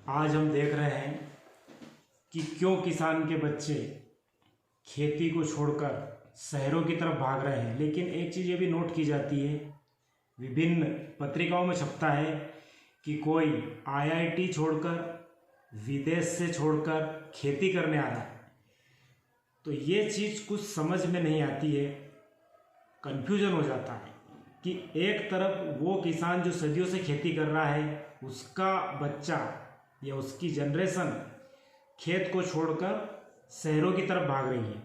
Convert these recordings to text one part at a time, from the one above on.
आज हम देख रहे हैं कि क्यों किसान के बच्चे खेती को छोड़कर शहरों की तरफ भाग रहे हैं। लेकिन एक चीज़ ये भी नोट की जाती है, विभिन्न पत्रिकाओं में छपता है कि कोई आईआईटी छोड़कर, विदेश से छोड़कर खेती करने आ रहा है। तो ये चीज़ कुछ समझ में नहीं आती है, कन्फ्यूजन हो जाता है कि एक तरफ वो किसान जो सदियों से खेती कर रहा है, उसका बच्चा या उसकी जनरेशन खेत को छोड़कर शहरों की तरफ भाग रही है,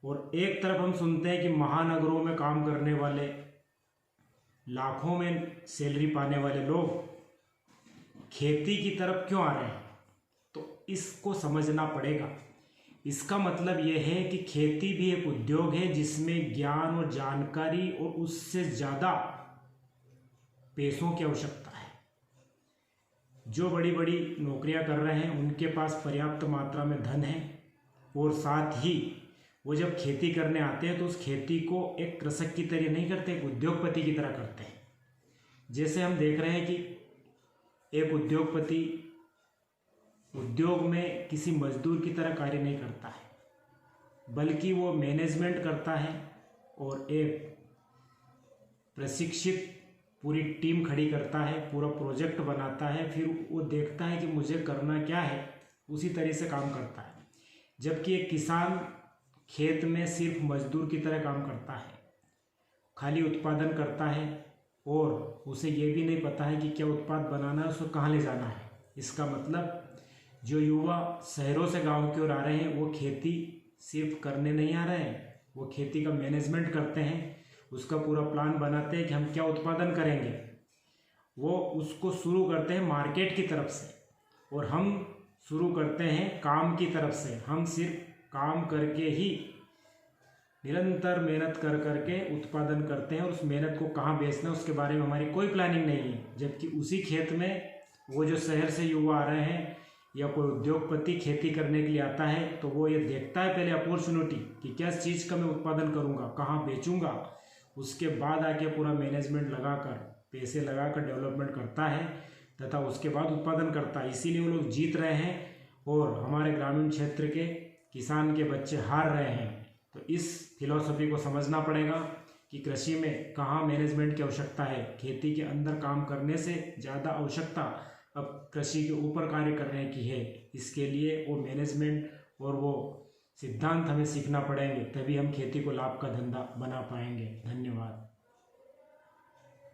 और एक तरफ हम सुनते हैं कि महानगरों में काम करने वाले, लाखों में सैलरी पाने वाले लोग खेती की तरफ क्यों आ रहे हैं। तो इसको समझना पड़ेगा। इसका मतलब यह है कि खेती भी एक उद्योग है जिसमें ज्ञान और जानकारी और उससे ज़्यादा पैसों की आवश्यकता है। जो बड़ी बड़ी नौकरियां कर रहे हैं उनके पास पर्याप्त मात्रा में धन है, और साथ ही वो जब खेती करने आते हैं तो उस खेती को एक कृषक की तरह नहीं करते, एक उद्योगपति की तरह करते हैं। जैसे हम देख रहे हैं कि एक उद्योगपति उद्योग में किसी मजदूर की तरह कार्य नहीं करता है, बल्कि वो मैनेजमेंट करता है और एक प्रशिक्षित पूरी टीम खड़ी करता है, पूरा प्रोजेक्ट बनाता है, फिर वो देखता है कि मुझे करना क्या है, उसी तरह से काम करता है। जबकि एक किसान खेत में सिर्फ मजदूर की तरह काम करता है, खाली उत्पादन करता है, और उसे ये भी नहीं पता है कि क्या उत्पाद बनाना है, उसको कहाँ ले जाना है। इसका मतलब जो युवा शहरों से गांव की ओर आ रहे हैं वो खेती सिर्फ करने नहीं आ रहे हैं, वो खेती का मैनेजमेंट करते हैं, उसका पूरा प्लान बनाते हैं कि हम क्या उत्पादन करेंगे। वो उसको शुरू करते हैं मार्केट की तरफ से, और हम शुरू करते हैं काम की तरफ से। हम सिर्फ काम करके ही निरंतर मेहनत कर करके उत्पादन करते हैं, और उस मेहनत को कहाँ बेचना है उसके बारे में हमारी कोई प्लानिंग नहीं है। जबकि उसी खेत में वो जो शहर से युवा आ रहे हैं या कोई उद्योगपति खेती करने के लिए आता है, तो वो ये देखता है पहले अपॉर्चुनिटी कि क्या चीज़ का मैं उत्पादन करूँगा, कहाँ बेचूँगा, उसके बाद आके पूरा मैनेजमेंट लगाकर, पैसे लगाकर डेवलपमेंट करता है, तथा उसके बाद उत्पादन करता है। इसीलिए वो लोग जीत रहे हैं और हमारे ग्रामीण क्षेत्र के किसान के बच्चे हार रहे हैं। तो इस फिलॉसफी को समझना पड़ेगा कि कृषि में कहाँ मैनेजमेंट की आवश्यकता है। खेती के अंदर काम करने से ज़्यादा आवश्यकता अब कृषि के ऊपर कार्य करने की है। इसके लिए वो मैनेजमेंट और वो सिद्धांत हमें सीखना पड़ेंगे, तभी हम खेती को लाभ का धंधा बना पाएंगे। धन्यवाद।